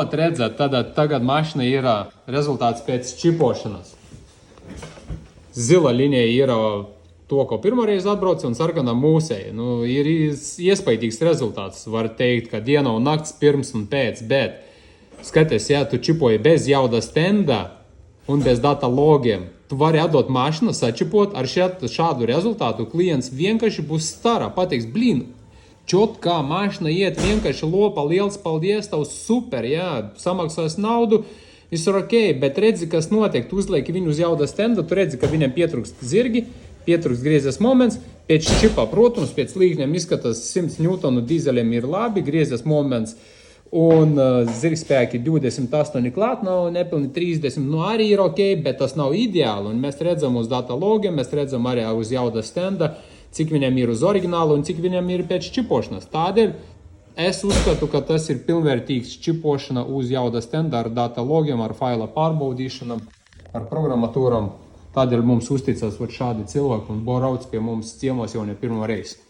Redzat, tagad mašina ir rezultāts pēc čipošanas. Zila linija ir to, ko pirmoreiz atbrauc, un sarkanā mūsēja. Ir iespaidīgs rezultāts. Var teikt, ka diena un nakts pirms un pēc, bet skaties, ja tu čipoji bez jaudas stenda un bez data logiem, tu vari atdot mašinu, sačipot ar šādu rezultātu. Klients vienkārši būs starā, pateiks, blīn, čot kā mašina iet, vienkārši lopa, liels paldies, tev super, jā, samaksās naudu, viss ir ok, bet redzi, kas notiek, tu uzlieki viņu uz jaudas stenda, tu redzi, ka viņam pietrūkst zirgi, pietrūkst griezes moments, pēc čipa, protams, pēc līkņiem izskatās 100 Newtonu dīzeļiem ir labi, griezes moments un zirgspēki 28 klāt, nav nepilni 30, arī ir ok, bet tas nav ideāli, un mēs redzam uz data logiem, mēs redzam arī uz jaudas stenda, cik viņam ir uz oriģinālu un cik viņam ir pēc čipošanas. Tādēļ es uzskatu, ka tas ir pilnvērtīgs čipošana uz jaudas stenda ar data logiem, ar faila pārbaudīšanām, ar programmatūram. Tādēļ mums uzticas šādi cilvēki un brauc pie mums ciemos jau ne pirmo reizi.